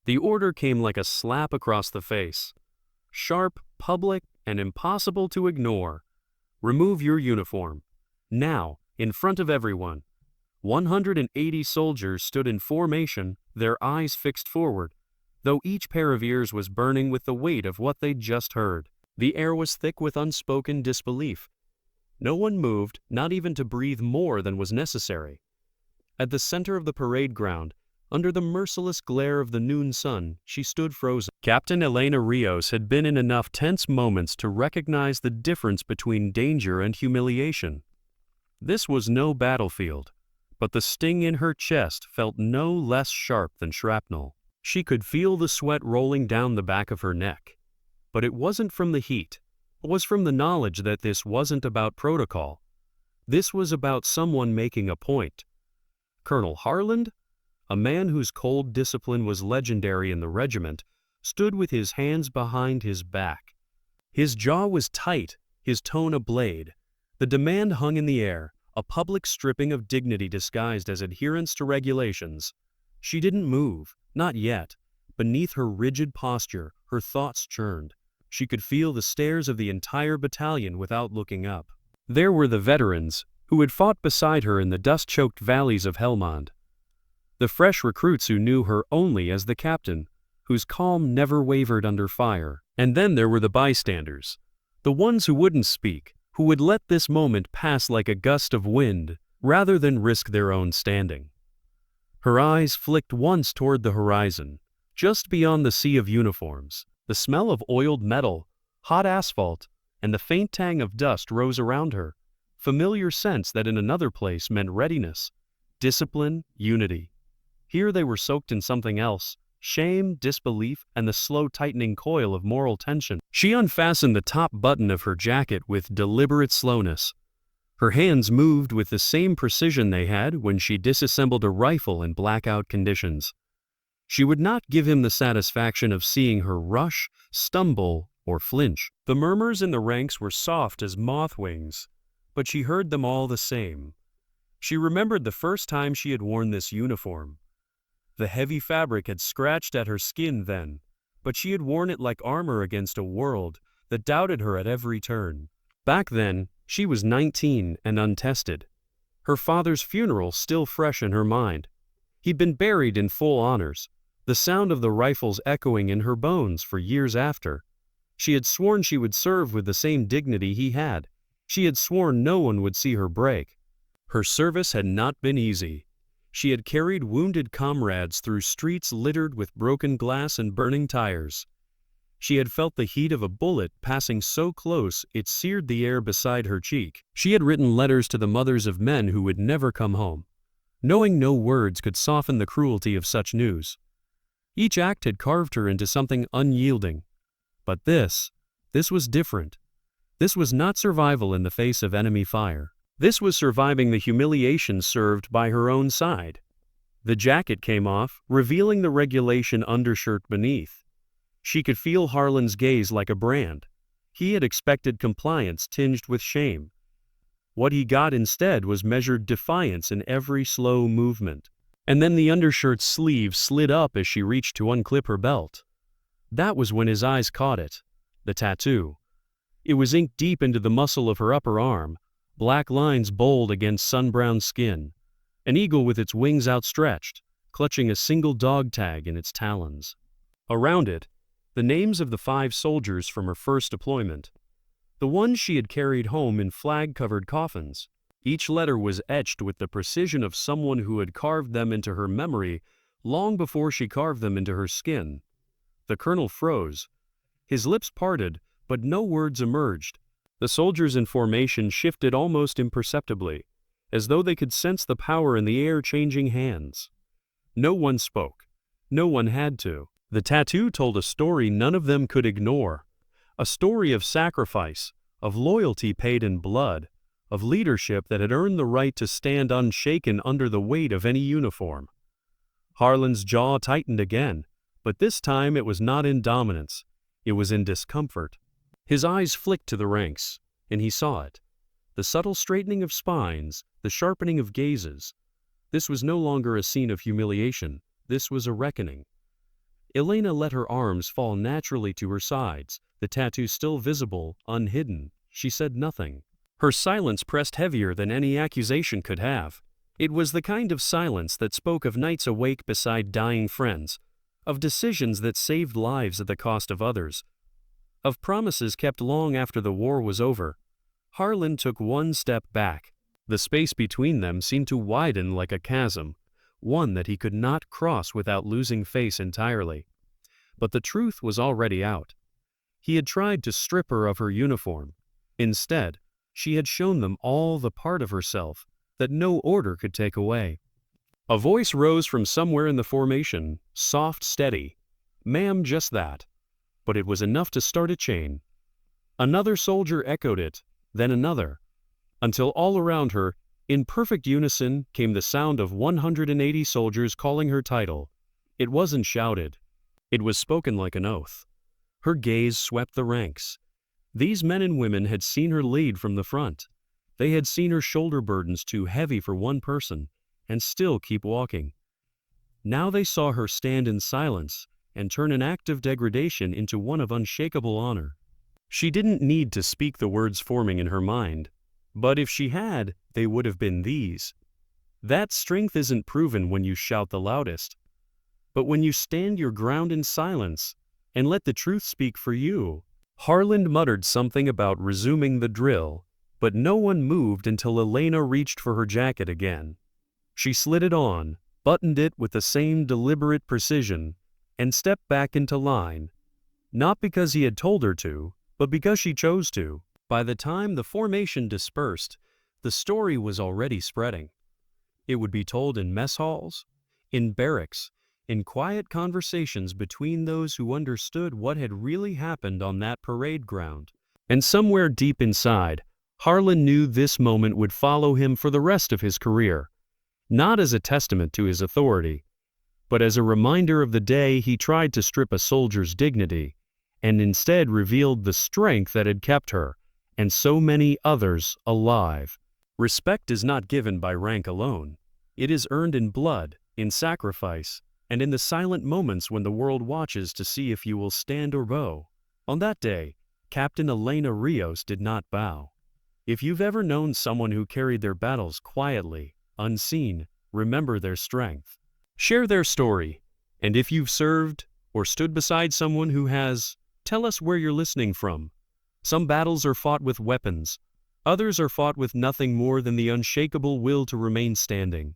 The order came like a slap across the face. Sharp, public, and impossible to ignore. Remove your uniform. Now, in front of everyone. 180 soldiers stood in formation, their eyes fixed forward, though each pair of ears was burning with the weight of what they'd just heard. The air was thick with unspoken disbelief. No one moved, not even to breathe more than was necessary. At the center of the parade ground, under the merciless glare of the noon sun, she stood frozen. Captain Elena Rios had been in enough tense moments to recognize the difference between danger and humiliation. This was no battlefield, but the sting in her chest felt no less sharp than shrapnel. She could feel the sweat rolling down the back of her neck. But it wasn't from the heat. It was from the knowledge that this wasn't about protocol. This was about someone making a point. Colonel Harland, a man whose cold discipline was legendary in the regiment, stood with his hands behind his back. His jaw was tight, his tone a blade. The demand hung in the air, a public stripping of dignity disguised as adherence to regulations. She didn't move, not yet. Beneath her rigid posture, her thoughts churned. She could feel the stares of the entire battalion without looking up. There were the veterans, who had fought beside her in the dust-choked valleys of Helmand. The fresh recruits who knew her only as the captain, whose calm never wavered under fire. And then there were the bystanders, the ones who wouldn't speak, who would let this moment pass like a gust of wind, rather than risk their own standing. Her eyes flicked once toward the horizon, just beyond the sea of uniforms. The smell of oiled metal, hot asphalt, and the faint tang of dust rose around her, familiar scents that in another place meant readiness, discipline, unity. Here they were soaked in something else, shame, disbelief, and the slow tightening coil of moral tension. She unfastened the top button of her jacket with deliberate slowness. Her hands moved with the same precision they had when she disassembled a rifle in blackout conditions. She would not give him the satisfaction of seeing her rush, stumble, or flinch. The murmurs in the ranks were soft as moth wings, but she heard them all the same. She remembered the first time she had worn this uniform. The heavy fabric had scratched at her skin then, but she had worn it like armor against a world that doubted her at every turn. Back then, she was 19 and untested. Her father's funeral still fresh in her mind. He'd been buried in full honors, the sound of the rifles echoing in her bones for years after. She had sworn she would serve with the same dignity he had. She had sworn no one would see her break. Her service had not been easy. She had carried wounded comrades through streets littered with broken glass and burning tires. She had felt the heat of a bullet passing so close it seared the air beside her cheek. She had written letters to the mothers of men who would never come home, knowing no words could soften the cruelty of such news. Each act had carved her into something unyielding. But this was different. This was not survival in the face of enemy fire. This was surviving the humiliation served by her own side. The jacket came off, revealing the regulation undershirt beneath. She could feel Harlan's gaze like a brand. He had expected compliance tinged with shame. What he got instead was measured defiance in every slow movement. And then the undershirt's sleeve slid up as she reached to unclip her belt. That was when his eyes caught it. The tattoo. It was inked deep into the muscle of her upper arm, black lines bold against sun-browned skin. An eagle with its wings outstretched, clutching a single dog tag in its talons. Around it, the names of the 5 soldiers from her first deployment. The ones she had carried home in flag-covered coffins. Each letter was etched with the precision of someone who had carved them into her memory long before she carved them into her skin. The colonel froze. His lips parted, but no words emerged. The soldiers in formation shifted almost imperceptibly, as though they could sense the power in the air changing hands. No one spoke. No one had to. The tattoo told a story none of them could ignore. A story of sacrifice, of loyalty paid in blood, of leadership that had earned the right to stand unshaken under the weight of any uniform. Harlan's jaw tightened again, but this time it was not in dominance. It was in discomfort. His eyes flicked to the ranks, and he saw it. The subtle straightening of spines, the sharpening of gazes. This was no longer a scene of humiliation. This was a reckoning. Elena let her arms fall naturally to her sides, the tattoo still visible, unhidden. She said nothing. Her silence pressed heavier than any accusation could have. It was the kind of silence that spoke of nights awake beside dying friends, of decisions that saved lives at the cost of others, of promises kept long after the war was over. Harlan took one step back. The space between them seemed to widen like a chasm, one that he could not cross without losing face entirely. But the truth was already out. He had tried to strip her of her uniform. Instead, she had shown them all the part of herself that no order could take away. A voice rose from somewhere in the formation, soft, steady. "Ma'am, just that." But it was enough to start a chain. Another soldier echoed it, then another, until all around her, in perfect unison, came the sound of 180 soldiers calling her title. It wasn't shouted. It was spoken like an oath. Her gaze swept the ranks. These men and women had seen her lead from the front. They had seen her shoulder burdens too heavy for one person, and still keep walking. Now they saw her stand in silence and turn an act of degradation into one of unshakable honor. She didn't need to speak the words forming in her mind, but if she had, they would have been these. That strength isn't proven when you shout the loudest, but when you stand your ground in silence and let the truth speak for you. Harlan muttered something about resuming the drill, but no one moved until Elena reached for her jacket again. She slid it on, buttoned it with the same deliberate precision, and stepped back into line, not because he had told her to, but because she chose to. By the time the formation dispersed, the story was already spreading. It would be told in mess halls, in barracks, in quiet conversations between those who understood what had really happened on that parade ground. And somewhere deep inside, Harlan knew this moment would follow him for the rest of his career, not as a testament to his authority, but as a reminder of the day he tried to strip a soldier's dignity, and instead revealed the strength that had kept her, and so many others, alive. Respect is not given by rank alone. It is earned in blood, in sacrifice, and in the silent moments when the world watches to see if you will stand or bow. On that day, Captain Elena Rios did not bow. If you've ever known someone who carried their battles quietly, unseen, remember their strength. Share their story, and if you've served or stood beside someone who has, tell us where you're listening from. Some battles are fought with weapons. Others are fought with nothing more than the unshakable will to remain standing.